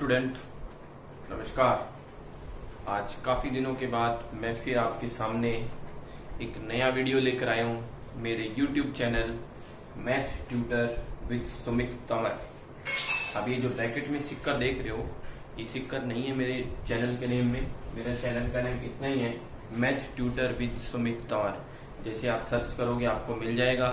Student, नमस्कार। आज काफ़ी दिनों के बाद मैं फिर आपके सामने एक नया वीडियो लेकर आया हूँ मेरे YouTube channel math tutor with Sumit Tanwar. अब ये जो ब्रैकेट में सिक्का देख रहे हो, ये सिक्का नहीं है मेरे चैनल के नेम में। मेरे चैनल का नेम इतना ही है, math tutor with Sumit Tanwar. जैसे आप सर्च करोगे आपको मिल जाएगा।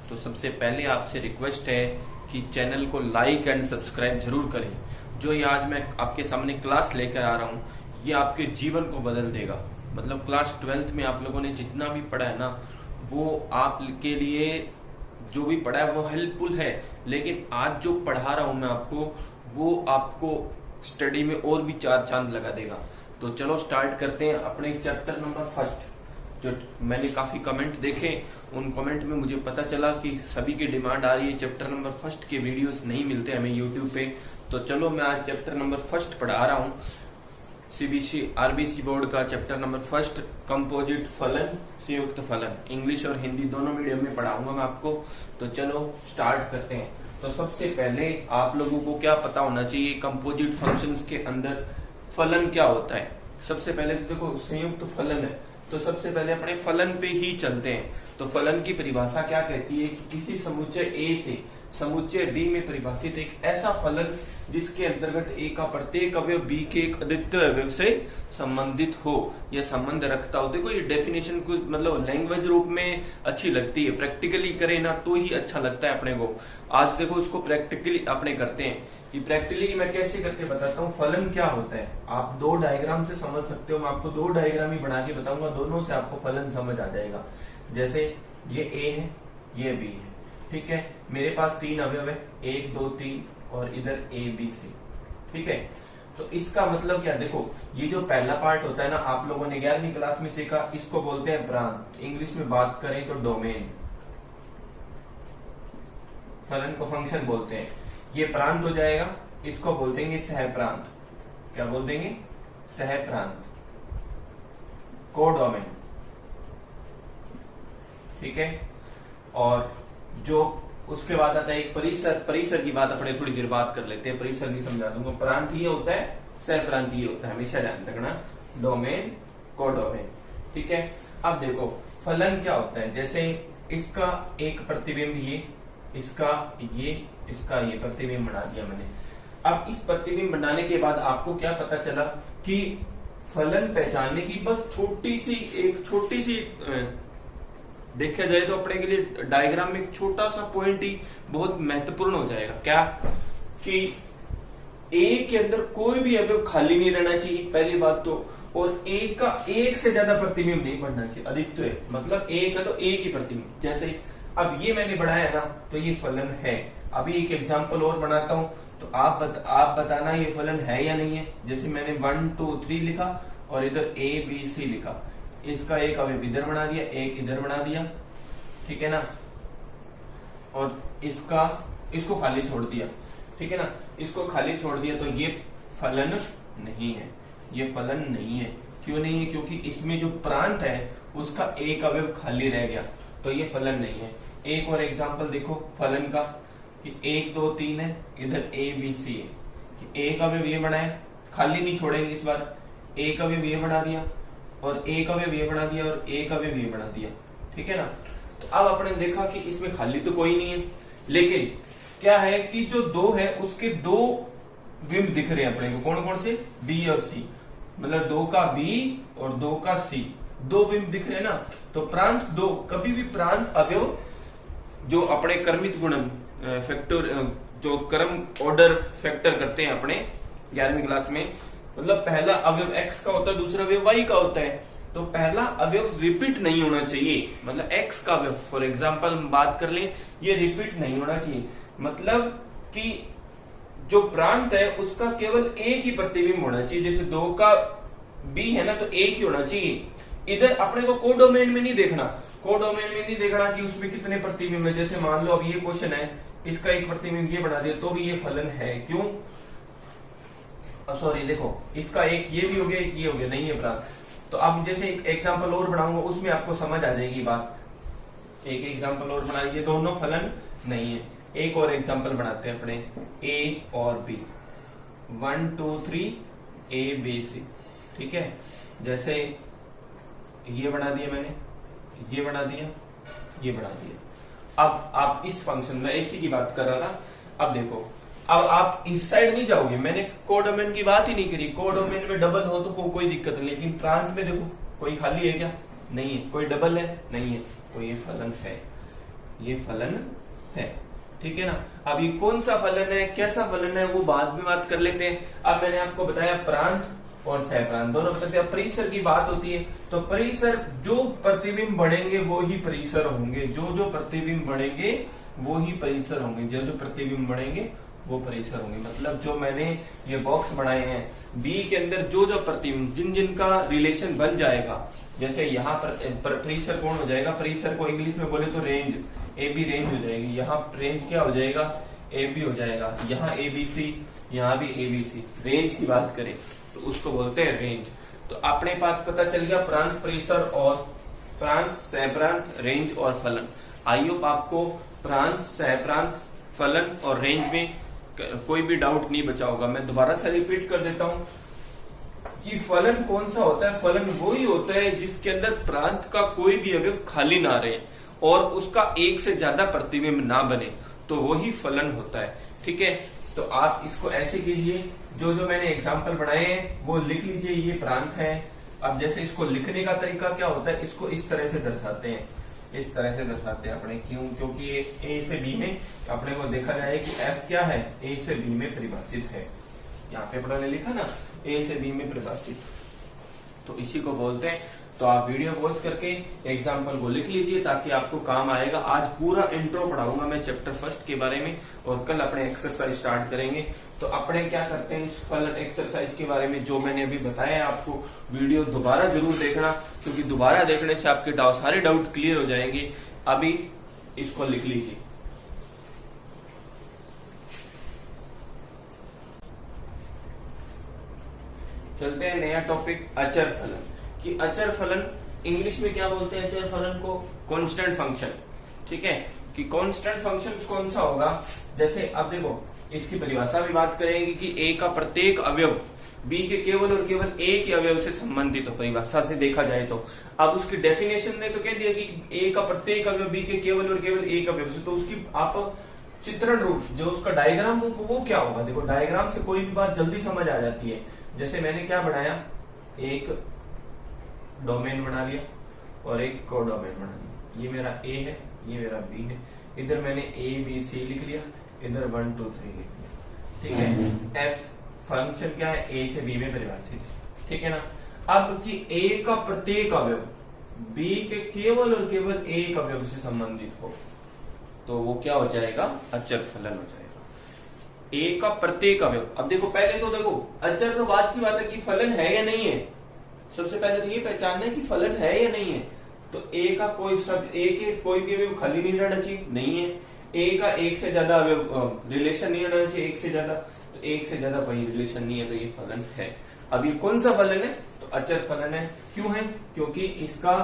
तो सबसे पहले आपसे रिक्वेस्ट है कि चैनल को लाइक एंड सब्सक्राइब जरूर करें। जो ये आज मैं आपके सामने क्लास लेकर आ रहा हूँ, ये आपके जीवन को बदल देगा। मतलब क्लास 12th में आप लोगों ने जितना भी पढ़ा है ना, वो आपके लिए जो भी पढ़ा है वो हेल्पफुल है। लेकिन आज जो पढ़ा रहा हूँ मैं आपको, वो आपको स्टडी में और भी 4 चांद लगा देगा। तो चलो स्टार्ट करते हैं अपने चैप्टर नंबर फर्स्ट। जो मैंने काफी कमेंट देखे, उन कमेंट में मुझे पता चला कि सभी की डिमांड आ रही है चैप्टर नंबर फर्स्ट के वीडियोस नहीं मिलते हमें यूट्यूब पे। तो चलो मैं आज चैप्टर नंबर फर्स्ट पढ़ा रहा हूँ। सीबीएसई आरबीसी बोर्ड का चैप्टर नंबर फर्स्ट, कंपोजिट फलन, संयुक्त फलन। इंग्लिश और हिंदी दोनों मीडियम में पढ़ाऊंगा मैं आपको। तो चलो स्टार्ट करते हैं। तो सबसे पहले आप लोगों को क्या पता होना चाहिए, कंपोजिट फंक्शंस के अंदर फलन क्या होता है। सबसे पहले तो देखो संयुक्त फलन है, तो सबसे पहले अपने फलन पे ही चलते हैं। तो फलन की परिभाषा क्या कहती है कि किसी समुच्चय ए से समुच्चय बी में परिभाषित एक ऐसा फलन जिसके अंतर्गत ए का प्रत्येक अवयव बी के एक अद्वितीय अवयव से संबंधित हो या संबंध रखता हो। देखो ये डेफिनेशन कुछ मतलब लैंग्वेज रूप में अच्छी लगती है, प्रैक्टिकली करें ना तो ही अच्छा लगता है अपने को। आज देखो इसको प्रैक्टिकली अपने करते हैं। ये प्रैक्टिकली मैं कैसे करके बताता हूँ फलन क्या होता है। आप 2 डायग्राम से समझ सकते हो। मैं आपको 2 डायग्राम ही बना के बताऊंगा, दोनों से आपको फलन समझ आ जाएगा। जैसे ये ए है, ये बी है, ठीक है। मेरे पास 3 अवयव है, 1 2 3 और इधर ए बी सी, ठीक है। तो इसका मतलब क्या, देखो ये जो पहला पार्ट होता है ना, आप लोगों ने 11वीं क्लास में सीखा, इसको बोलते हैं प्रांत। इंग्लिश में बात करें तो डोमेन। फलन को फंक्शन बोलते हैं। ये प्रांत हो जाएगा, इसको बोल देंगे सह प्रांत। क्या बोल देंगे? सह प्रांत, कोडोमेन, ठीक है। और जो उसके बाद आता है एक परिसर। परिसर की बात अपने थोड़ी देर बात कर लेते हैं, परिसर भी समझा दूंगा। प्रांत ये होता है, सह प्रांत ये होता है, हमेशा ध्यान रखना। डोमेन, कोडोमेन, ठीक है। अब देखो फलन क्या होता है। जैसे इसका एक प्रतिबिंब ये, इसका ये प्रतिबिंब बना दिया मैंने। अब इस प्रतिबिंब बनाने के बाद आपको क्या पता चला कि फलन पहचानने की बस छोटी सी देखा जाए तो अपने के लिए डायग्राम में एक छोटा सा पॉइंट ही बहुत महत्वपूर्ण हो जाएगा। क्या कि ए के अंदर कोई भी अवयव खाली नहीं रहना चाहिए, पहली बात तो। और ए का एक से ज्यादा प्रतिबिंब नहीं बनना चाहिए, अद्वितीय। मतलब ए का तो एक ही प्रतिबिंब। जैसे अब ये मैंने बढ़ाया ना, तो ये फलन है। अभी एक एग्जांपल और बनाता हूं, तो आप बताना ये फलन है या नहीं है। जैसे मैंने 1 2 3 लिखा और इधर ए बी सी लिखा। इसका एक अवयव इधर बना दिया, एक इधर बना दिया, ठीक है ना। और इसको खाली छोड़ दिया, ठीक है ना। इसको खाली छोड़ दिया तो ये फलन नहीं है। ये फलन नहीं है। क्यों नहीं है? क्योंकि इसमें जो प्रांत है उसका एक अवयव खाली रह गया, तो ये फलन नहीं है। एक और एग्जांपल देखो फलन का, कि 1 2 3 है, इधर ए बी सी है, कि एक अवयव ये बनाया, खाली नहीं छोड़ेंगे इस बार। एक अवयव ये बना दिया और एक अवयव ये बना दिया और एक अवयव ये बना दिया, ठीक है ना। तो अब अपने देखा कि इसमें खाली तो कोई नहीं है, लेकिन क्या है कि जो 2 है उसके 2 बिंब दिख रहे हैं अपने को। कौन कौन से? बी और सी। मतलब 2 का बी और 2 का सी, 2 बिंब दिख रहे हैं ना। तो प्रांत 2, कभी भी प्रांत अवयव जो अपने क्रमित गुणन फैक्टर, जो क्रम ऑर्डर फैक्टर करते हैं अपने 11वीं क्लास में, मतलब पहला अवयव x का होता है, दूसरा अवयव y का होता है। तो पहला अवयव रिपीट नहीं होना चाहिए। मतलब x का अवयव फॉर एग्जांपल बात कर ले, ये रिपीट नहीं होना चाहिए। मतलब कि जो प्रांत है उसका केवल एक ही प्रतिबिंब होना चाहिए। जैसे 2 का b है ना, तो एक ही होना चाहिए। इधर अपने को कोडोमेन में नहीं देखना, कोडोमेन में नहीं देखना कि उसमें कितने प्रतिबिंब है। जैसे मान लो अब ये क्वेश्चन है, इसका एक प्रतिबिंब ये बना दिया तो भी ये फलन है। क्यों? सॉरी, देखो इसका एक ये भी हो गया, एक ये हो गया, नहीं है प्रांत। तो अब जैसे एक एग्जांपल और बनाऊंगा, उसमें आपको समझ आ जाएगी बात। एक एग्जांपल और बनाइए, दोनों फलन नहीं है। एक और एग्जांपल बनाते हैं अपने, ए और बी। 1 2 3 ए बी सी, ठीक है। जैसे ये बना दिया मैंने, ये बना दिया, ये बना दिया। अब आप इस फंक्शन में इसी की बात कर रहा था। अब देखो, अब आप इस साइड नहीं जाओगे, मैंने कोडोमेन की बात ही नहीं करी। कोडोमेन में डबल हो तो कोई दिक्कत नहीं, लेकिन प्रांत में देखो कोई खाली है क्या? नहीं है। कोई डबल है? नहीं है। तो ये फलन है, ये फलन है, ठीक है ना। अब ये कौन सा फलन है, कैसा फलन है, वो बाद में बात कर लेते हैं। अब मैंने आपको बताया प्रांत और सहप्रांत दोनों बताते हैं। परिसर की बात होती है तो परिसर, जो प्रतिबिंब बढ़ेंगे वो ही परिसर होंगे, जो प्रतिबिंब बढ़ेंगे वो ही परिसर होंगे, जो प्रतिबिंब बढ़ेंगे वो परिसर होंगे। मतलब जो मैंने ये बॉक्स बनाए हैं, बी के अंदर जो प्रतिबिंब जिन जिनका रिलेशन बन जाएगा, जैसे यहाँ पर परिसर कौन हो जाएगा, परिसर को इंग्लिश में बोले तो रेंज, ए बी रेंज हो जाएगी। यहाँ रेंज क्या हो जाएगा, ए बी हो जाएगा। यहाँ ए बी सी, यहाँ भी ए बी सी। रेंज की बात करें तो उसको बोलते हैं रेंज। तो अपने पास पता चल गया प्रांत, परिसर और प्रांत, सहप्रांत, रेंज और फलन। आई होप आपको प्रांत, सहप्रांत, फलन और रेंज में कोई भी डाउट नहीं बचा होगा। मैं दोबारा से रिपीट कर देता हूं कि फलन कौन सा होता है। फलन वही होता है जिसके अंदर प्रांत का कोई भी अवयव खाली ना रहे और उसका एक से ज्यादा प्रतिबिंब ना बने, तो वही फलन होता है, ठीक है। तो आप इसको ऐसे कीजिए, जो जो मैंने एग्जाम्पल बनाए हैं वो लिख लीजिए, ये प्रांत है। अब जैसे इसको लिखने का तरीका क्या होता है, इसको इस तरह से दर्शाते हैं, इस तरह से दर्शाते हैं अपने। क्यों? क्योंकि ये ए से बी में अपने को देखा जाए कि एफ क्या है, ए से बी में परिभाषित है। यहाँ पे अपने लिखा ना, ए से बी में परिभाषित, तो इसी को बोलते हैं। तो आप वीडियो पॉज करके एग्जाम्पल को लिख लीजिए ताकि आपको काम आएगा। आज पूरा इंट्रो पढ़ाऊंगा मैं चैप्टर फर्स्ट के बारे में और कल अपने एक्सरसाइज स्टार्ट करेंगे। तो अपने क्या करते हैं, इस फलन एक्सरसाइज के बारे में जो मैंने अभी बताया है आपको, वीडियो दोबारा जरूर देखना, क्योंकि दोबारा देखने से आपके सारे डाउट क्लियर हो जाएंगे। अभी इसको लिख लीजिए। चलते हैं नया टॉपिक, अचर फलन। कि अचर फलन इंग्लिश में क्या बोलते हैं, अचर फलन को कांस्टेंट फंक्शन, ठीक है। कि कांस्टेंट फंक्शन कौन सा होगा, जैसे अब देखो इसकी परिभाषा भी बात करेंगे कि ए का प्रत्येक अवयव बी के केवल और केवल ए के अवयव से संबंधित हो। परिभाषा से देखा जाए तो अब उसकी डेफिनेशन ने तो कह दिया कि ए का प्रत्येक अवयव बी के केवल और केवल ए के अवयव से, तो उसकी आप चित्रण रूप, जो उसका डायग्राम वो क्या होगा। देखो डायग्राम से कोई भी बात जल्दी समझ आ जाती है। जैसे मैंने क्या बनाया, एक डोमेन बना लिया और एक कोडोमेन बना लिया। ये मेरा ए है, ये मेरा बी है। इधर मैंने ए बी सी लिख लिया, इधर 1 2 3 लिख लिया, ठीक है। एफ फंक्शन क्या है, ए से बी में परिभाषित, ठीक है ना। अब कि ए का प्रत्येक अवयव बी के केवल और केवल एक अवयव से संबंधित हो, तो वो क्या हो जाएगा, अचर फलन हो जाएगा। ए का प्रत्येक अवयव। अब देखो पहले तो देखो अचर तो बात की बात है कि फलन है या नहीं है। सबसे पहले तो ये पहचानना है कि फलन है या नहीं है। तो ए का कोई सब, ए के कोई भी अवयव खाली नहीं रहना चाहिए, नहीं है। ए का एक से ज्यादा अवयव रिलेशन नहीं रहना चाहिए, एक से ज्यादा, तो एक से ज्यादा कोई रिलेशन नहीं है, तो ये फलन है। अब ये कौन सा फलन है, तो अचर फलन है। क्यों है, क्योंकि इसका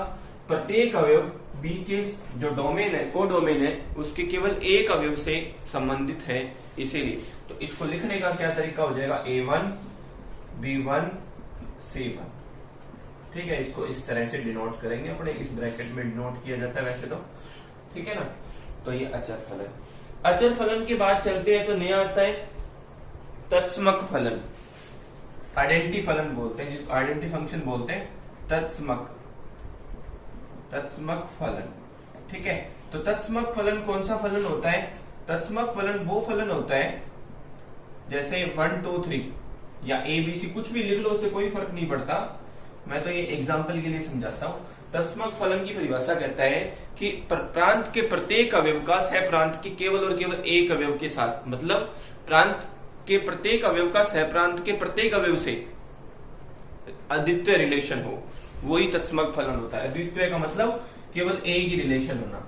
प्रत्येक अवयव बी के जो डोमेन है, कोडोमेन है, उसके केवल एक अवयव से संबंधित है, इसीलिए। तो इसको लिखने का क्या तरीका हो जाएगा, A1 B1 C1, ठीक है। इसको इस तरह से डिनोट करेंगे अपने, इस ब्रैकेट में डिनोट किया जाता है वैसे तो, ठीक है ना। तो ये अचर फलन। अचर फलन की बात चलते हैं तो नया आता है तत्समक फलन। आइडेंटिटी फलन बोलते हैं, जिसको आइडेंटिटी फंक्शन बोलते हैं, तत्समक फलन, ठीक है। तो तत्समक फलन कौन सा फलन होता है, तत्समक फलन वो फलन होता है जैसे 1 2 3 या ABC कुछ भी लिख लो, उससे कोई फर्क नहीं पड़ता। मैं तो ये एग्जाम्पल के लिए समझाता हूँ। तत्समक फलन की परिभाषा कहता है कि प्रांत के प्रत्येक अवयव का सह प्रांत के केवल और केवल एक अवयव के साथ, मतलब प्रांत के प्रत्येक अवयव का सह प्रांत के प्रत्येक अवयव से अद्वितीय रिलेशन हो, वही तत्समक फलन होता है। अद्वितीय का मतलब केवल एक ही रिलेशन होना,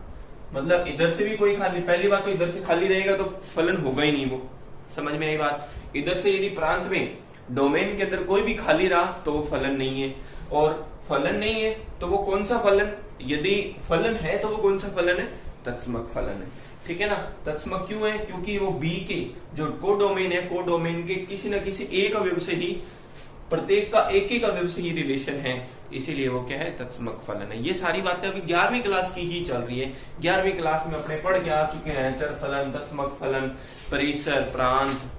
मतलब इधर से भी कोई खाली, पहली बात तो इधर से खाली रहेगा तो फलन होगा ही नहीं, वो समझ में आई बात। इधर से यदि प्रांत में डोमेन के अंदर कोई भी खाली रहा तो वो फलन नहीं है, और फलन नहीं है तो वो कौन सा फलन, यदि फलन है तो वो कौन सा फलन है, तत्समक फलन है। ठीक है ना, तत्समक क्यों है? क्योंकि वो बी के जो कोडोमेन है, कोडोमेन के किसी न किसी एक अवयव से ही, प्रत्येक का एक एक अवयव से ही रिलेशन है, इसीलिए वो क्या है, तत्समक फलन है। ये सारी बातें अभी 11वीं क्लास की ही चल रही है। 11वीं क्लास में अपने पढ़ के आ चुके हैं चर फलन, तत्समक फलन, परिसर, प्रांत,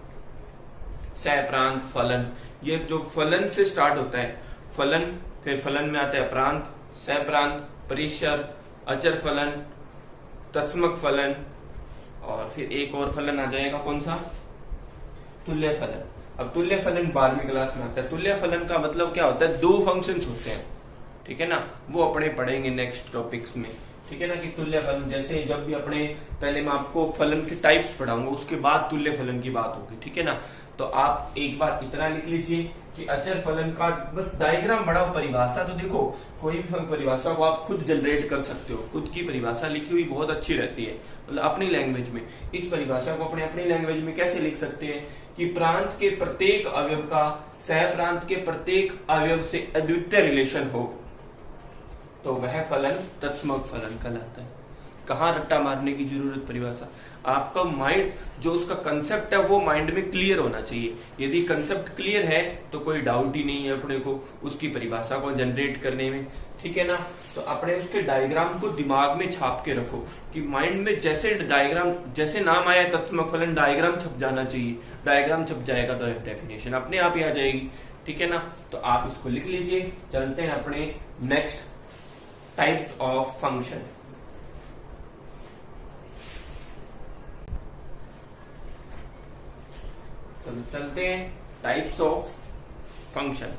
सह प्रांत फलन। ये जो फलन से स्टार्ट होता है, फलन, फिर फलन में आता है प्रांत, सह प्रांत, परिसर, अचर फलन, तत्समक फलन, और फिर एक और फलन आ जाएगा, कौन सा, तुल्य फलन। अब तुल्य फलन 12वीं क्लास में आता है। तुल्य फलन का मतलब क्या होता है, दो फंक्शंस होते हैं। ठीक है ना, वो अपने पढ़ेंगे नेक्स्ट टॉपिक्स में। ठीक है ना, कि तुल्य फलन, जैसे जब भी अपने पहले मैं आपको फलन के टाइप्स पढ़ाऊंगा, उसके बाद तुल्य फलन की बात होगी। ठीक है ना, तो आप एक बार इतना लिख लीजिए कि अचर फलन का बस डायग्राम बड़ा, परिभाषा तो देखो, कोई भी परिभाषा को आप खुद जनरेट कर सकते हो। खुद की परिभाषा लिखी हुई बहुत अच्छी रहती है, मतलब अपनी लैंग्वेज में। इस परिभाषा को अपनी लैंग्वेज में कैसे लिख सकते हैं कि प्रांत के प्रत्येक अवयव का सह प्रांत के प्रत्येक अवयव से अद्वितीय रिलेशन हो, तो वह फलन तत्समक फलन कहलाता है। कहाँ रट्टा मारने की जरूरत, परिभाषा आपका माइंड जो उसका कंसेप्ट है वो माइंड में क्लियर होना चाहिए। यदि कंसेप्ट क्लियर है तो कोई डाउट ही नहीं है अपने को उसकी परिभाषा को जनरेट करने में। ठीक है ना, तो अपने उसके डायग्राम को दिमाग में छाप के रखो कि माइंड में जैसे डायग्राम, जैसे नाम आया तत्समक फलन, डायग्राम छप जाना चाहिए। डायग्राम छप जाएगा तो डेफिनेशन अपने आप ही आ जाएगी। ठीक है ना, तो आप इसको लिख लीजिए। चलते हैं अपने नेक्स्ट टाइप्स ऑफ फंक्शन। तो चलते हैं टाइप्स ऑफ फंक्शन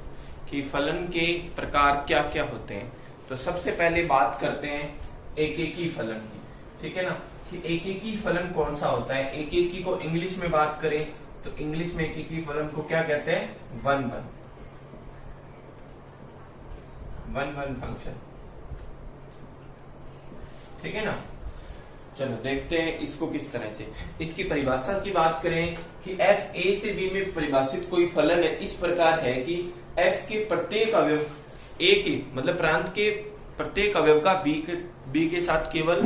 कि फलन के प्रकार क्या क्या होते हैं। तो सबसे पहले बात करते हैं एकेकी फलन की। ठीक है ना, कि एकेकी फलन कौन सा होता है। एकेकी को इंग्लिश में बात करें तो इंग्लिश में एकेकी फलन को क्या कहते हैं, वन वन फंक्शन। ठीक है ना, चलो देखते हैं इसको किस तरह से। इसकी परिभाषा की बात करें कि एफ ए से बी में परिभाषित कोई फलन है इस प्रकार है कि एफ के प्रत्येक अवयव ए के, मतलब प्रांत के प्रत्येक अवयव का बी के साथ केवल,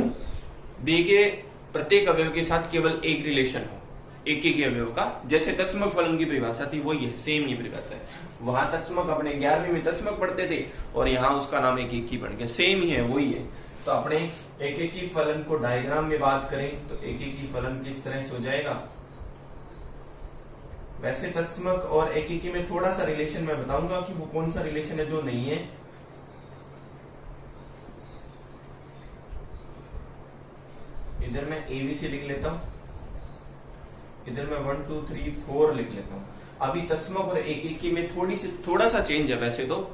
बी के प्रत्येक अवयव के साथ केवल एक रिलेशन हो, एक एक अवयव का। जैसे तत्समक फलन की परिभाषा थी वही है, सेम ही परिभाषा है। वहां तत्समक अपने 11वीं में तत्समक पढ़ते थे और यहाँ उसका नाम एक एक ही बन गया, सेम ही है, वही है। तो अपने एक एक ही फलन को डायग्राम में बात करें तो एक एक ही फलन किस तरह से हो जाएगा। वैसे तत्समक और एक एक ही में थोड़ा सा रिलेशन मैं बताऊंगा कि वो कौन सा रिलेशन है जो नहीं है। इधर मैं एबीसी लिख लेता हूं, इधर मैं 1 2 3 4 लिख लेता हूं। अभी तत्समक और एक एक ही में थोड़ा सा चेंज है, वैसे तो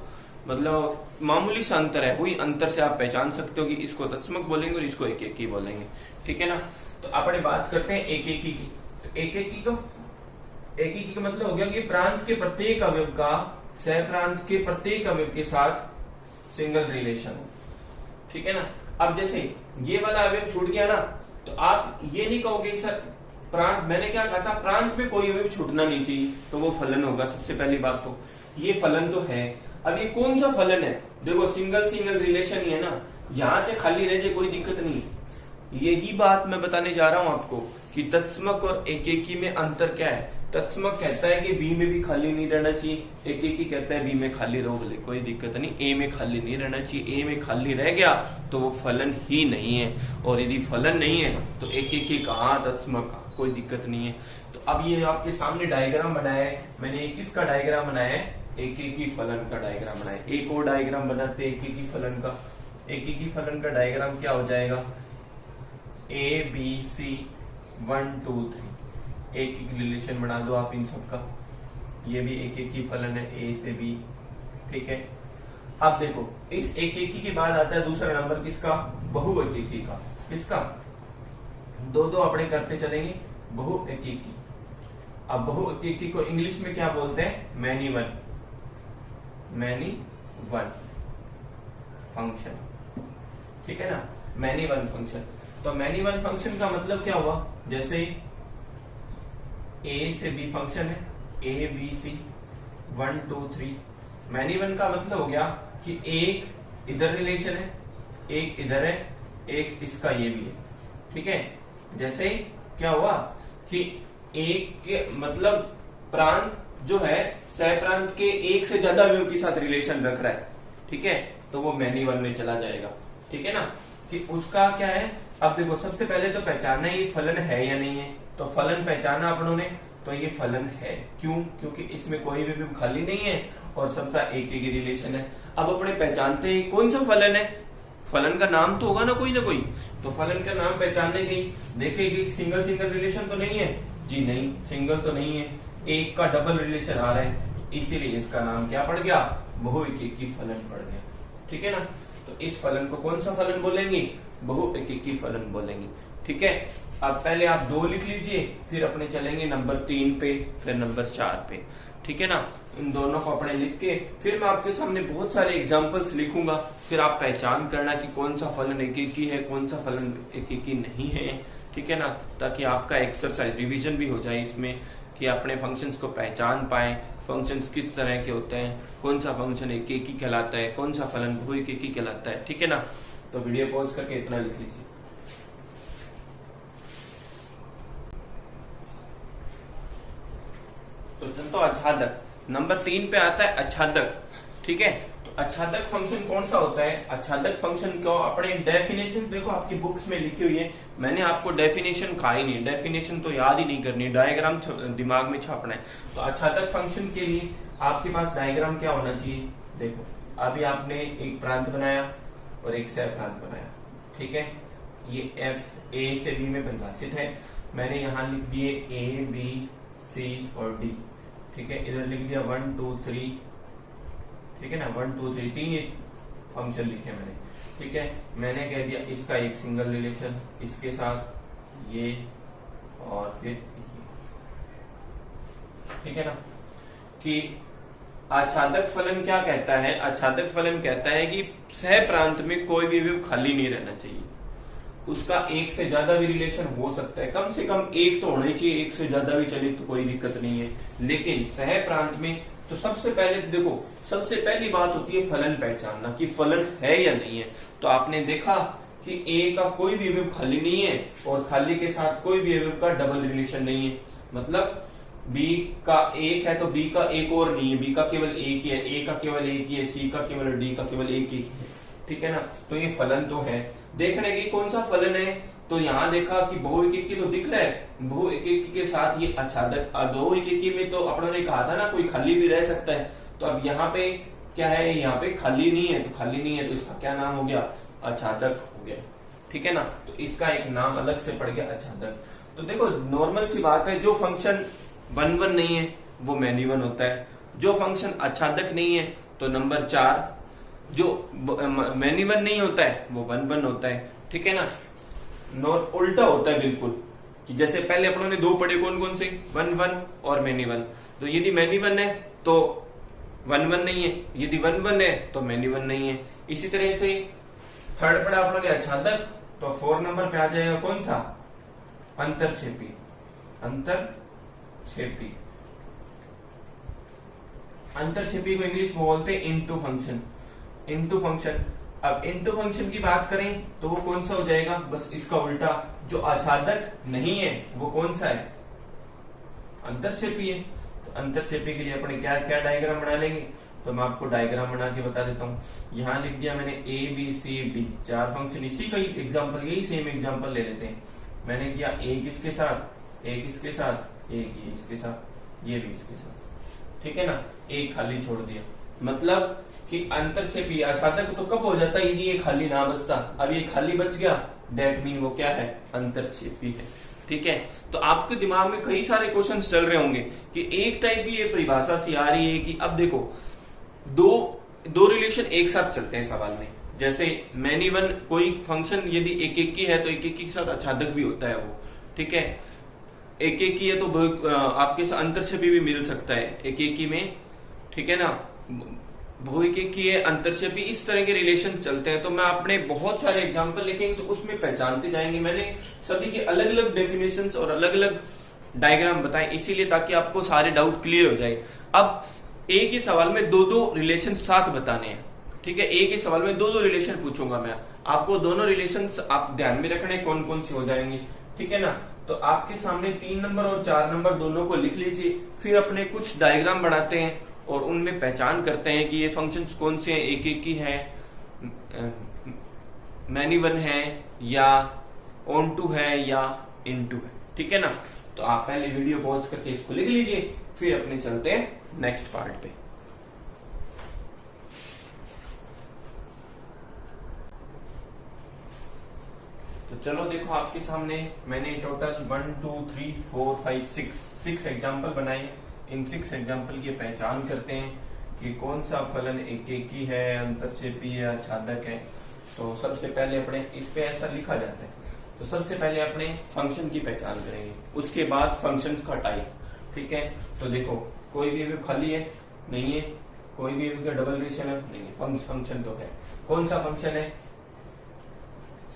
मतलब मामूली सा अंतर है। वही अंतर से आप पहचान सकते हो कि इसको तत्समक बोलेंगे और इसको एक एक ही बोलेंगे। ठीक है ना, तो अपने बात करते हैं एक एक ही की। तो एक एक ही का मतलब हो गया कि प्रांत के प्रत्येक अवयव का सह प्रांत के प्रत्येक अवयव के साथ सिंगल रिलेशन। ठीक है ना, अब जैसे ये वाला अवयव छूट गया ना, तो आप ये नहीं कहोगे सर प्रांत, मैंने क्या कहा था, प्रांत में कोई अवयव छूटना नहीं चाहिए, तो वो फलन होगा। सबसे पहली बात तो ये फलन तो है। अब ये कौन सा फलन है, देखो सिंगल रिलेशन ही है ना, यहां से खाली रह जाए कोई दिक्कत नहीं। यही बात मैं बताने जा रहा हूं आपको कि तत्समक और एकेकी में अंतर क्या है। तत्समक कहता है कि बी में भी खाली नहीं रहना चाहिए, एकेकी कहता है बी में खाली रहो, बोले कोई दिक्कत नहीं, ए में खाली नहीं रहना चाहिए। ए में खाली रह गया तो वो फलन ही नहीं है, और यदि फलन नहीं है तो एकेकी कहाँ, तत्समक कहाँ, कोई दिक्कत नहीं है। तो अब ये आपके सामने डायग्राम बनाया है मैंने, किसका डायग्राम बनाया है, एक एक ही फलन का डायग्राम बनाए। एक और डायग्राम बनाते एक एक ही फलन का। एक एक ही फलन का डायग्राम क्या हो जाएगा, ए बी सी 1 2 3, एक एक रिलेशन बना दो आप इन सबका। ये भी एक एक ही फलन है, ए से बी। ठीक है, अब देखो इस एक एक ही के बाद आता है दूसरा नंबर किसका, बहु एक एक का। किसका, दो अपने करते चलेंगे, बहु एक एक। अब बहु एक एक को इंग्लिश में क्या बोलते हैं, मैनी वन फंक्शन। ठीक है ना, मैनी वन फंक्शन। तो मैनी वन फंक्शन का मतलब क्या हुआ, जैसे ए से बी फंक्शन है, A B C 1 2 3। Many one का मतलब हो गया कि एक इधर रिलेशन है, एक इधर है, एक इसका ये भी है। ठीक है, जैसे क्या हुआ कि एक के मतलब प्रांत जो है सह प्रांत के एक से ज्यादा अवयव के साथ रिलेशन रख रहा है, ठीक है, तो वो मैनी वन में चला जाएगा। ठीक है ना, कि उसका क्या है। अब देखो सबसे पहले तो पहचानना ये फलन है या नहीं है, तो फलन पहचाना अपनों ने, तो ये फलन है। क्यों? क्योंकि इसमें कोई भी खाली नहीं है और सबका एक एक रिलेशन है। अब अपने पहचानते हैं कौन सा फलन है, फलन का नाम तो होगा ना कोई, तो फलन का नाम पहचानने की देखेगी सिंगल सिंगल रिलेशन तो नहीं है जी, नहीं सिंगल तो नहीं है, एक का डबल रिलेशन आ रहा है, इसीलिए इसका नाम क्या पड़ गया, बहु एकेकी फलन पड़ गया। ठीक है ना, तो इस फलन को कौन सा फलन बोलेंगे, बहु एकेकी फलन बोलेंगे। ठीक है, अब पहले आप 2 लिख लीजिए, फिर अपने चलेंगे नंबर 3 पे, फिर नंबर 4 पे। ठीक है ना, इन दोनों को अपने लिख के फिर मैं आपके सामने बहुत सारे एग्जांपल्स लिखूंगा, फिर आप पहचान करना कि कौन सा फलन एकेकी है, कौन सा फलन एकेकी नहीं है। ठीक है ना, ताकि आपका एक्सरसाइज रिवीजन भी हो जाए इसमें, कि अपने फंक्शंस को पहचान पाए, फंक्शंस किस तरह के होते हैं, कौन सा फंक्शन एकेकी कहलाता है, कौन सा फलन बहु एकेकी कहलाता है। ठीक है ना, तो वीडियो पॉज करके इतना लिख लीजिए। तो आच्छादक नंबर 3 पे आता है आच्छादक। ठीक है, तो आच्छादक फंक्शन कौन सा होता है, आच्छादक फंक्शन को अपने डेफिनेशन देखो आपकी बुक्स में लिखी हुई है, मैंने आपको डेफिनेशन कहा ही नहीं, डेफिनेशन तो याद ही नहीं करनी, डायग्राम दिमाग में छापना है। तो आच्छादक फंक्शन के लिए आपके पास डायग्राम क्या होना चाहिए, देखो अभी आपने एक प्रांत बनाया और एक सह प्रांत बनाया। ठीक है, ये एफ ए से बी में परिभाषित है, मैंने यहाँ लिख दिए ए बी सी और डी। ठीक है, इधर लिख दिया 1 2 3, ठीक है ना, 1 2 3 3 फंक्शन लिखे मैंने। ठीक है, मैंने कह दिया इसका एक सिंगल रिलेशन इसके साथ ये और फिर ये। ठीक है ना, कि आच्छादक फलन क्या कहता है, आच्छादक फलन कहता है कि सह प्रांत में कोई भी अवयव खाली नहीं रहना चाहिए, उसका एक से ज्यादा भी रिलेशन हो सकता है, कम से कम एक तो होना ही चाहिए, एक से ज्यादा भी चले तो कोई दिक्कत नहीं है। लेकिन सह प्रांत में तो सबसे पहले देखो, सबसे पहली बात होती है फलन पहचानना कि फलन है या नहीं है। तो आपने देखा कि ए का कोई भी अवयव खाली नहीं है और खाली के साथ कोई भी अवयव का डबल रिलेशन नहीं है, मतलब बी का एक है तो बी का एक और नहीं है, बी का केवल एक ही है, ए का केवल एक ही है, सी का केवल, डी का केवल एक ही है। ठीक है ना, तो ये फलन तो है। देखने की कौन सा फलन है, तो यहाँ देखा कि बहु एकेकी तो दिख रहा है, बहु एकेकी के साथ ये आच्छादक, बहु एकेकी में तो अपनों ने कहा था ना कोई खाली भी रह सकता है, तो अब यहाँ पे क्या है, यहाँ पे खाली नहीं है, तो खाली नहीं है तो इसका क्या नाम हो गया, आच्छादक हो गया। ठीक है ना, तो इसका एक नाम अलग से पड़ गया आच्छादक। तो देखो नॉर्मल सी बात है, जो फंक्शन 1 1 नहीं है वो मैनी वन होता है, जो फंक्शन आच्छादक नहीं है तो नंबर 4 जो मैनी वन नहीं होता है वो 1 1 होता है। ठीक है ना, उल्टा होता है बिल्कुल, कि जैसे पहले अपनों ने 2 पढ़े कौन कौन से, 1 1 और मैनी वन। तो यदि मैनी वन है तो 1 1 नहीं है, यदि 1 1 है तो मैनी वन नहीं है। इसी तरह से थर्ड पढ़ा अपनों ने आच्छादक, तो 4 नंबर पे आ जाएगा कौन सा, अंतरछेपी। अंतरछेपी, अंतरछेपी को इंग्लिश में बोलते हैं इनटू फंक्शन, इनटू फंक्शन। अब इनटू फंक्शन की बात करें तो वो कौन सा हो जाएगा, बस इसका उल्टा, जो आच्छादक नहीं है वो कौन सा है, अंतरछेपी है। तो अंतरछेपी के लिए अपने क्या क्या डायग्राम बना लेंगे, तो मैं आपको डायग्राम बना के बता देता हूँ। यहाँ लिख दिया मैंने A B C D 4 function, इसी का एग्जाम्पल, यही सेम एग्जाम्पल ले लेते हैं। मैंने किया एक इसके साथ, एक इसके साथ, एक ये इसके साथ, ये भी इसके साथ। ठीक है ना, एक खाली छोड़ दिया, मतलब कि अंतरछेपी आच्छादक तो कब हो जाता है यदि ये खाली ना बचता, अब ये खाली बच गया, दैट मीन वो क्या है, अंतरछेपी है। ठीक है, तो आपके दिमाग में कई सारे क्वेश्चंस चल रहे होंगे कि एक टाइप की ये परिभाषा सी आ रही है कि अब देखो दो रिलेशन एक साथ चलते हैं सवाल में, जैसे मैनी वन कोई फंक्शन यदि एक एक की है तो एक एक के साथ आच्छादक भी होता है वो। ठीक है, एक एक की है तो आपके साथ अंतरछेपी भी मिल सकता है एक एक की में। ठीक है ना, बहु एकेकी है, अंतरछेपी, इस तरह के रिलेशन चलते हैं। तो मैं अपने बहुत सारे एग्जांपल लिखेंगे तो उसमें पहचानते जाएंगे। मैंने सभी के अलग अलग डेफिनेशंस और अलग अलग डायग्राम बताए, इसीलिए ताकि आपको सारे डाउट क्लियर हो जाए। अब एक ही सवाल में 2-2 रिलेशन साथ बताने हैं। ठीक है, एक ही सवाल में 2-2 रिलेशन पूछूंगा मैं, आपको दोनों रिलेशंस आप ध्यान में रखने कौन कौन से हो जाएंगे, ठीक है ना। तो आपके सामने 3 नंबर और 4 नंबर दोनों को लिख लीजिए, फिर अपने कुछ डायग्राम बनाते हैं और उनमें पहचान करते हैं कि ये फंक्शंस कौन से हैं, एक एक की है, मैनी वन है या ऑन टू है या इन टू है, ठीक है ना। तो आप पहले वीडियो पॉज करके इसको लिख लीजिए, फिर अपने चलते हैं नेक्स्ट पार्ट पे। तो चलो देखो, आपके सामने मैंने टोटल 1 2 3 4 5 6 एग्जाम्पल बनाए। इन 6 एग्जाम्पल की पहचान करते हैं कि कौन सा फलन एक एक ही है, अंतरछेपी है, आच्छादक है। तो सबसे पहले अपने इस पे ऐसा लिखा जाता है, तो सबसे पहले अपने फंक्शन की पहचान करेंगे, उसके बाद फंक्शन का टाइप, ठीक है। तो देखो, कोई भी खाली है, नहीं है, कोई भी का डबल रिलेशन है, नहीं है, फंक्शन तो है। कौन सा फंक्शन है,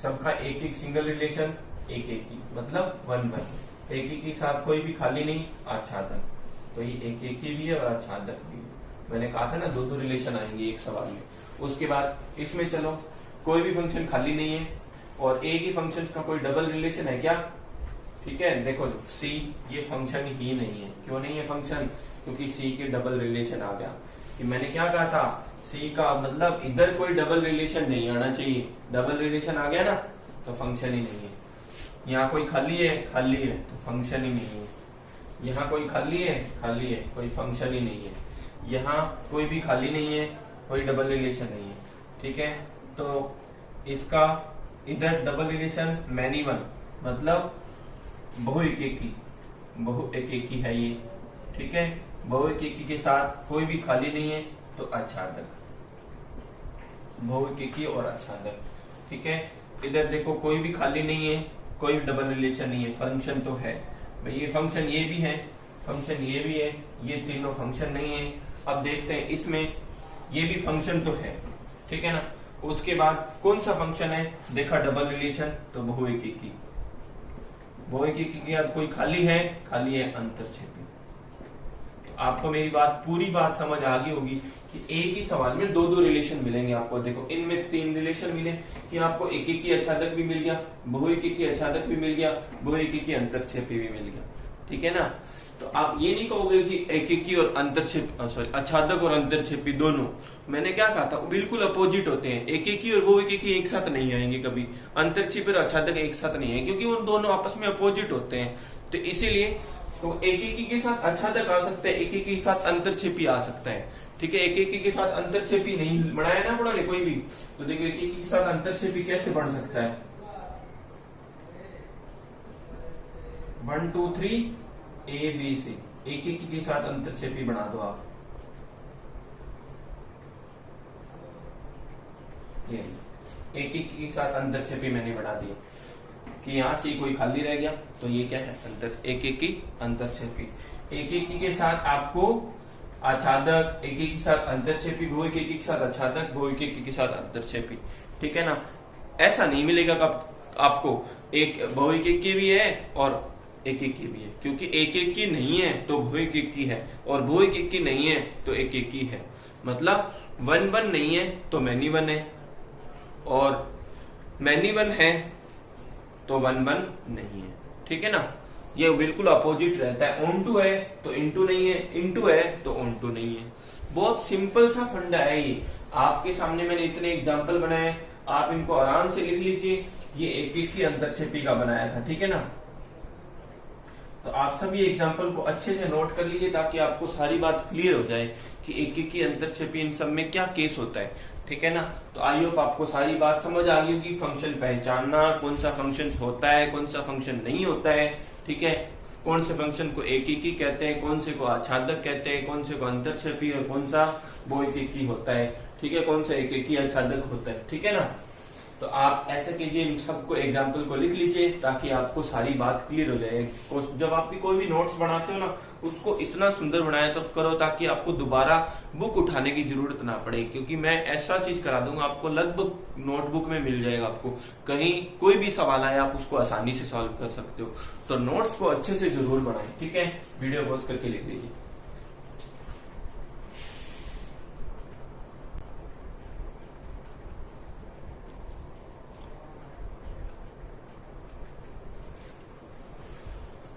सबका एक एक सिंगल रिलेशन, एक एक ही मतलब 1 1, एक एक के साथ कोई भी खाली नहीं, आच्छादक। तो ये एक एक ही भी है और आच्छादक भी है। मैंने कहा था ना 2 रिलेशन आएंगे एक सवाल में। उसके बाद इसमें चलो, कोई भी फंक्शन खाली नहीं है और एक ही फंक्शन का कोई डबल रिलेशन है क्या, ठीक है। देखो सी, ये फंक्शन ही नहीं है। क्यों नहीं है फंक्शन, क्योंकि सी के डबल रिलेशन आ गया। कि मैंने क्या कहा था, सी का मतलब इधर कोई डबल रिलेशन नहीं आना चाहिए, डबल रिलेशन आ गया ना तो फंक्शन ही नहीं है। यहाँ कोई खाली है, खाली है तो फंक्शन ही नहीं है। यहाँ कोई खाली है, खाली है, कोई फंक्शन ही नहीं है। यहाँ कोई भी खाली नहीं है, कोई डबल रिलेशन नहीं है, ठीक है। तो इसका इधर डबल रिलेशन मैनी वन मतलब बहु एक एक की है ये, ठीक है। बहु एक एक के साथ कोई भी खाली नहीं है तो आच्छादक, बहु एक की और आच्छादक, ठीक है। इधर देखो, कोई भी खाली नहीं है, कोई डबल रिलेशन नहीं है, फंक्शन तो है भाई। ये फंक्शन ये भी है, फंक्शन ये भी है, ये तीनों फंक्शन नहीं है। अब देखते हैं इसमें, ये भी फंक्शन तो है, ठीक है ना। उसके बाद कौन सा फंक्शन है, देखा डबल रिलेशन तो बहु एक की, बहु एक की अब कोई खाली है, खाली है अंतरछेपी। तो आपको मेरी पूरी बात समझ आ गई होगी कि एक ही सवाल में 2 रिलेशन मिलेंगे आपको। देखो, इनमें 3 रिलेशन मिले कि आपको एक एक की आच्छादक भी मिल गया, बहु एक की आच्छादक भी मिल गया, बहु एक की अंतरछेपी भी मिल गया, ठीक है ना। तो आप ये नहीं कहोगे कि एक एक की और आच्छादक और अंतरछेपी दोनों, मैंने क्या कहा था, बिल्कुल अपोजिट होते हैं। एक एक की और बहु एक की एक साथ नहीं आएंगे कभी, अंतरछेपी और आच्छादक एक साथ नहीं है, क्योंकि उन दोनों आपस में अपोजिट होते हैं। तो इसीलिए तो एक एक के साथ आच्छादक आ सकता है, एक एक के साथ अंतरछेपी आ सकता है, ठीक है। एक एक के साथ अंतरछेपी नहीं बनाया ना पढ़ा कोई भी, तो देखिए एक एक के साथ अंतरछेपी कैसे बन सकता है। 1 2 3 ए बी सी, एक एक के साथ अंतरछेपी बना दो आप। ये एक एक के साथ अंतरछेपी मैंने बना दी कि यहाँ से कोई खाली रह गया, तो ये क्या है, एक एक की अंतरछेपी। एक एक के साथ आपको आच्छादक, एक एक के साथ अंतरछेपी, बहु एक के साथ आच्छादक, बहु एक के साथ अंतरछेपी, ठीक है ना। ऐसा नहीं मिलेगा आपको, एक बहु एक की भी है और एक एक की भी है, क्योंकि एक एक की नहीं है तो बहु एक की है, और बहु एक की नहीं है तो एक एक की है। मतलब 1 1 नहीं है तो मैनी वन है, और मैनी वन है तो 1 1 नहीं है, ठीक है ना। ये बिल्कुल अपोजिट रहता है। ऑन टू है तो इनटू नहीं है, इनटू है तो ऑन टू नहीं है। बहुत सिंपल सा फंडा है ये। आपके सामने मैंने इतने एग्जाम्पल बनाए, आप इनको आराम से लिख लीजिए। ये एक एक की अंतरछेपी का बनाया था, ठीक है ना। तो आप सभी एग्जाम्पल को अच्छे से नोट कर लीजिए ताकि आपको सारी बात क्लियर हो जाए कि एक एक की अंतरछेपी इन सब में क्या केस होता है, ठीक है ना। तो आई होप आपको सारी बात समझ आ गई होगी। फंक्शन पहचानना, कौन सा फंक्शन होता है, कौन सा फंक्शन नहीं होता है, ठीक है। कौन से फंक्शन को एक एक ही कहते हैं, कौन से को आच्छादक कहते हैं, कौन से को अंतरछेपी और कौन सा वो एक एक ही होता है, ठीक है। कौन सा एक एक ही आच्छादक होता है, ठीक है ना। तो आप ऐसे कीजिए, इन सबको एग्जाम्पल को लिख लीजिए ताकि आपको सारी बात क्लियर हो जाए। जब आप भी कोई भी नोट्स बनाते हो ना, उसको इतना सुंदर बनाया तो करो ताकि आपको दोबारा बुक उठाने की जरूरत ना पड़े, क्योंकि मैं ऐसा चीज करा दूंगा आपको, लगभग नोटबुक में मिल जाएगा आपको। कहीं कोई भी सवाल आए आप उसको आसानी से सॉल्व कर सकते हो। तो नोट्स को अच्छे से जरूर बनाएं, ठीक है। वीडियो पॉज करके लिख लीजिए।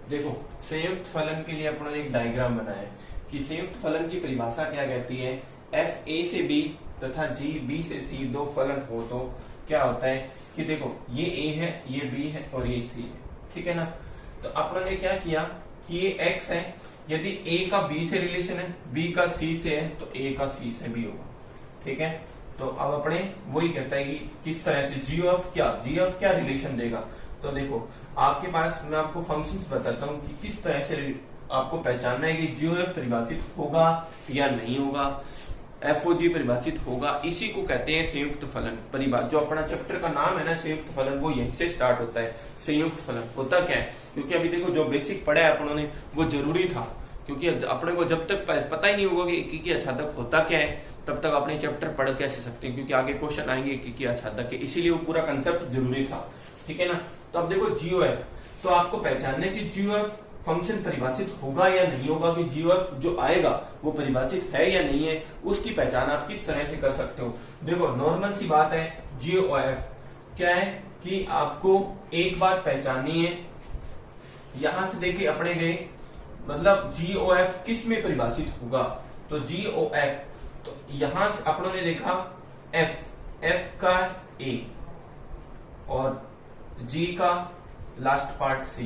देखो संयुक्त फलन के लिए अपने एक डायग्राम बनाया है कि संयुक्त फलन की परिभाषा क्या कहती है, एफ ए से बी तथा जी बी से सी दो फलन हो तो क्या होता है कि देखो ये ए है, ये बी है और ये सी है, ठीक है ना। तो अपन ने क्या किया कि ये एक्स है, यदि ए का बी से रिलेशन है, बी का सी से है तो ए का सी से भी होगा, ठीक है। तो अब अपने वही कहता है कि किस तरह से जी ऑफ क्या रिलेशन देगा। तो देखो आपके पास मैं आपको फंक्शंस बताता हूँ कि किस तरह से आपको पहचानना है कि जीओएफ परिभाषित होगा या नहीं होगा, एफओजी परिभाषित होगा। इसी को कहते हैं संयुक्त फलन परिभाषा। जो अपना चैप्टर का नाम है ना संयुक्त फलन, वो यहीं से स्टार्ट होता है। संयुक्त फलन होता क्या है, क्योंकि अभी देखो जो बेसिक पढ़ा है अपनों ने वो जरूरी था, क्योंकि अपने को जब तक पता ही नहीं होगा कि एकीकीय आच्छादक होता क्या है तब तक अपने चैप्टर पढ़ कैसे सकते हैं, क्योंकि आगे क्वेश्चन आएंगे एकीकीय आच्छादक के, इसीलिए वो पूरा कंसेप्ट जरूरी था, ठीक है ना। तो अब देखो जीओएफ, तो आपको पहचानना है कि जीओएफ फंक्शन परिभाषित होगा या नहीं होगा, कि जीओएफ जो आएगा वो परिभाषित है या नहीं है, उसकी पहचान आप किस तरह से कर सकते हो। देखो नॉर्मल सी बात है, जीओएफ क्या है कि आपको एक बात पहचाननी है, यहां से देखिए अपने गए मतलब जीओएफ किस में परिभाषित होगा। तो जीओएफ तो यहां से अपनों ने देखा एफ का ए और जी का लास्ट पार्ट सी,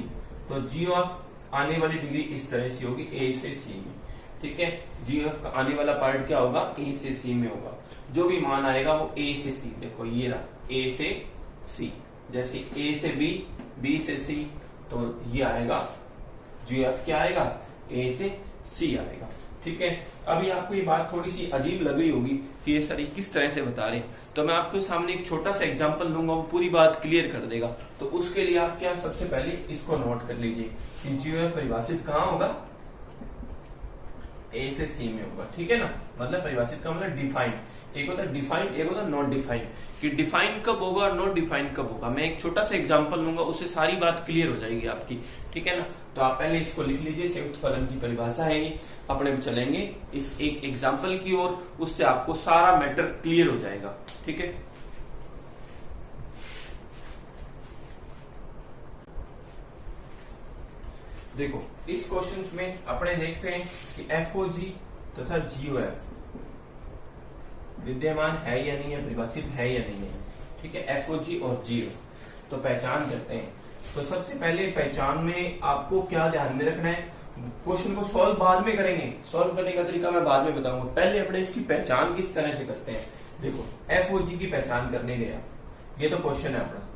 तो जी ऑफ आने वाली डिग्री इस तरह से होगी ए से सी में, ठीक है। जी ऑफ का आने वाला पार्ट क्या होगा, ए से सी में होगा। जो भी मान आएगा वो ए से सी, देखो ये रहा ए से सी, जैसे ए से बी, बी से सी, तो ये आएगा जी ऑफ क्या आएगा, ए से सी आएगा, ठीक है। अभी आपको ये बात थोड़ी सी अजीब लग रही होगी कि ये सर ये किस तरह से बता रहे हैं, तो मैं आपके सामने एक छोटा सा एग्जांपल लूंगा, वो पूरी बात क्लियर कर देगा। तो उसके लिए आप क्या सबसे पहले इसको नोट कर लीजिए कि जीओएफ परिभाषित कहाँ होगा, ए से सी में होगा, ठीक है ना। मतलब परिभाषित का मतलब डिफाइंड, एक होता है डिफाइंड, एक होता है नॉट डिफाइंड, कि डिफाइंड कब होगा और नॉट डिफाइंड कब होगा। मैं एक छोटा सा एग्जांपल लूंगा, उससे सारी बात क्लियर हो जाएगी आपकी, ठीक है ना। तो आप पहले इसको लिख लीजिए, संयुक्त फलन की परिभाषा है ये, अपने चलेंगे इस एक एग्जांपल की ओर, उससे आपको सारा मैटर क्लियर हो जाएगा, ठीक है। देखो इस क्वेश्चन में अपने देखते हैं कि एफओजी तथा जीओएफ विद्यमान है या नहीं है, परिभाषित है या नहीं है, ठीक है। एफओजी और जीओ तो पहचान करते हैं। तो सबसे पहले पहचान में आपको क्या ध्यान में रखना है, क्वेश्चन को सॉल्व बाद में करेंगे, सॉल्व करने का तरीका मैं बाद में बताऊंगा, पहले अपने इसकी पहचान किस तरह से करते हैं। देखो एफओजी की पहचान करने गया, ये तो क्वेश्चन है अपना,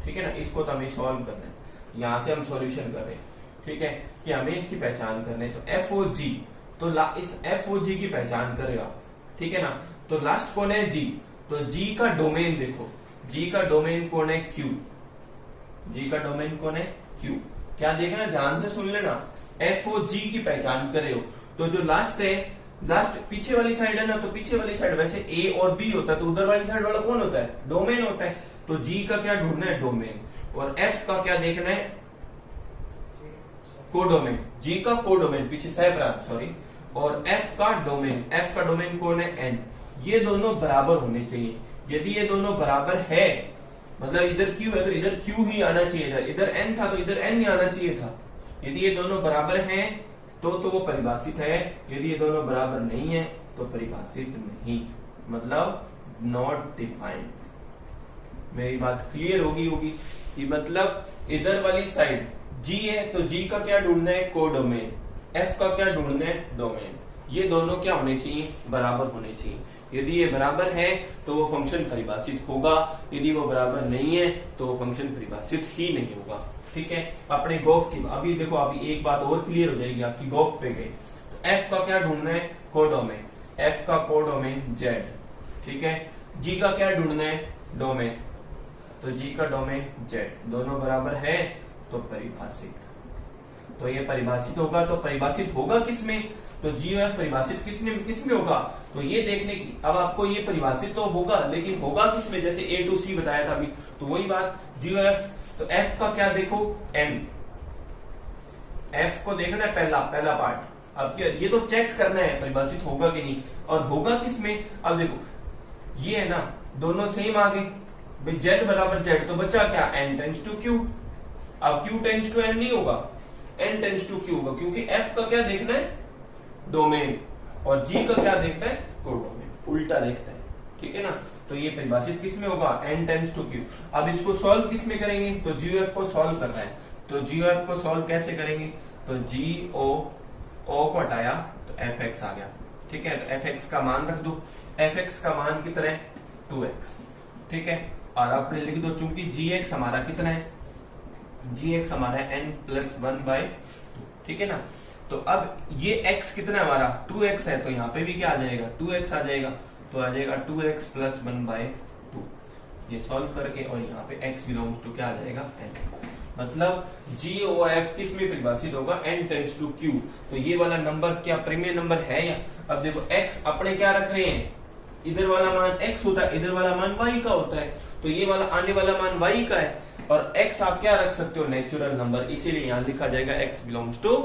ठीक है ना, इसको तो हमें सॉल्व करना है, यहां से हम सॉल्यूशन कर रहे हैं, ठीक है, कि हमें इसकी पहचान करनी है। तो एफओजी, तो इस एफओजी की पहचान करेगा, ठीक है ना। तो लास्ट कौन है, जी, तो जी का डोमेन देखो, जी का डोमेन कौन है, क्यू, जी का डोमेन कौन है, क्यू। क्या देखना है, ध्यान से सुन लेना, एफओजी की पहचान कर रहे हो, तो जो लास्ट है, लास्ट पीछे वाली साइड है ना, तो पीछे वाली साइड वैसे ए और बी होता है, तो उधर वाली साइड वाला कौन होता है, डोमेन होता है। तो जी का क्या ढूंढना है, डोमेन, और एफ का क्या देखना है, कोडोमेन, जी का कोडोमेन पीछे सह सॉरी, और एफ का डोमेन, एफ का डोमेन कौन है, एन। ये दोनों बराबर होने चाहिए, यदि ये दोनों बराबर है, मतलब इधर क्यू है तो इधर क्यू ही आना चाहिए था, इधर एन था तो इधर एन ही आना चाहिए था। यदि ये दोनों बराबर हैं तो वो परिभाषित है, यदि ये दोनों बराबर नहीं है तो परिभाषित नहीं, मतलब नॉट डिफाइंड। मेरी बात क्लियर होगी कि मतलब इधर वाली साइड जी है तो जी का क्या ढूंढना है, कोडोमेन, एफ का क्या ढूंढना है, डोमेन। ये दोनों क्या होने चाहिए, बराबर होने चाहिए। यदि ये बराबर है तो वो फंक्शन परिभाषित होगा, यदि वो बराबर नहीं है तो वो फंक्शन परिभाषित ही नहीं होगा, ठीक है। अपने गोफ की अभी देखो, अभी एक बात और क्लियर हो जाएगी आपकी, गोफ पे गए तो एफ का क्या ढूंढना है, कोडोमेन, एफ का कोडोमेन जेड, ठीक है। जी का क्या ढूंढना है, डोमेन, तो जी का डोमेन जेड, दोनों बराबर है तो परिभाषित। तो ये परिभाषित होगा, तो परिभाषित होगा किसमें, तो जीओएफ परिभाषित किसमें होगा, तो ये देखने की, अब आपको ये परिभाषित तो होगा लेकिन होगा किसमें, जैसे ए टू सी बताया था अभी, तो वही बात जीओएफ। तो एफ का क्या देखो, एम, एफ को देखना है पहला पार्ट। अब क्या, ये तो चेक करना है परिभाषित होगा कि नहीं, और होगा किसमें। अब देखो ये है ना, दोनों सेम आ गए, जेड बराबर जेड, तो बचा क्या, एन टेंस टू क्यू। अब क्यू टेंस टू एन नहीं होगा, n टेंड्स टू q होगा, क्योंकि f का क्या देखना है, डोमेन, और g का क्या देखना है, कोडोमेन, उल्टा देखता है, ठीक है ना। तो ये परिभाषित किस में होगा, n टेंड्स टू q। अब इसको सॉल्व किस में करेंगे, तो GOF को सॉल्व करना है, तो GOF को सॉल्व कैसे करेंगे, तो GO O को हटाया तो fx आ गया, ठीक है। तो fx का मान रख दो, fx का मान कितना है, 2x, ठीक है। और आपने लिख दो, चूंकि gx हमारा कितना है, gx हमारा n+1/2, ठीक है ना। तो अब ये x कितना है हमारा, 2x है, तो यहाँ पे भी क्या आ जाएगा, 2x आ जाएगा, तो आ जाएगा 2x + 1/2। ये सॉल्व करके, और यहाँ पे x बिलोंग्स टू क्या आ जाएगा, n। मतलब GOF किस में परिभाषित होगा, n टेंड्स टू q। तो ये वाला नंबर क्या प्रीमियर नंबर है या, अब देखो x अपने क्या रख रहे हैं, इधर वाला मान x होता है, इधर वाला मान y का होता है, तो ये वाला आने वाला मान y का है, और x आप क्या रख सकते हो, नेचुरल नंबर, इसीलिए यहाँ लिखा जाएगा x belongs to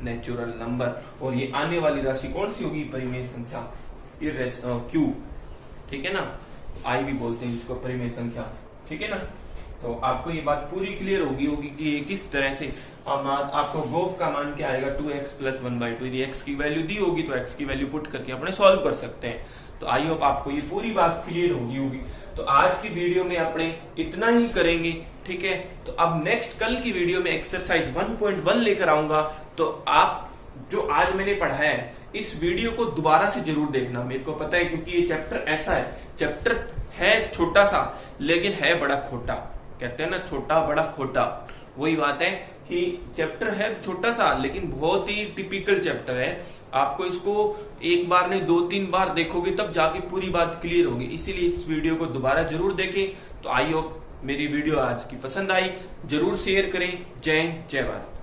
natural number. और ये आने वाली राशि कौन सी होगी, परिमेय संख्या, q, ठीक है ना, i भी बोलते हैं जिसको परिमेय संख्या, ठीक है ना। तो आपको ये बात पूरी क्लियर होगी कि ये किस तरह से आपको गोफ का मान क्या आएगा, 2x + 1/2। यदि x की वैल्यू दी होगी तो x की वैल्यू पुट करके अपने सॉल्व कर सकते हैं। तो आई होप आपको ये पूरी बात क्लियर होगी। तो आज की वीडियो में अपने इतना ही करेंगे, ठीक है। तो अब नेक्स्ट कल की वीडियो में एक्सरसाइज 1.1 लेकर आऊंगा। तो आप जो आज मैंने पढ़ाया है इस वीडियो को दोबारा से जरूर देखना, मेरे को पता है, क्योंकि ये चैप्टर ऐसा है, चैप्टर है छोटा सा लेकिन है बड़ा खोटा, कहते हैं ना छोटा बड़ा खोटा, वही बात है कि चैप्टर है छोटा सा लेकिन बहुत ही टिपिकल चैप्टर है। आपको इसको एक बार नहीं 2-3 बार देखोगे तब जाके पूरी बात क्लियर होगी, इसीलिए इस वीडियो को दोबारा जरूर देखें। तो आई होप मेरी वीडियो आज की पसंद आई, जरूर शेयर करें। जय हिंद, जय भारत।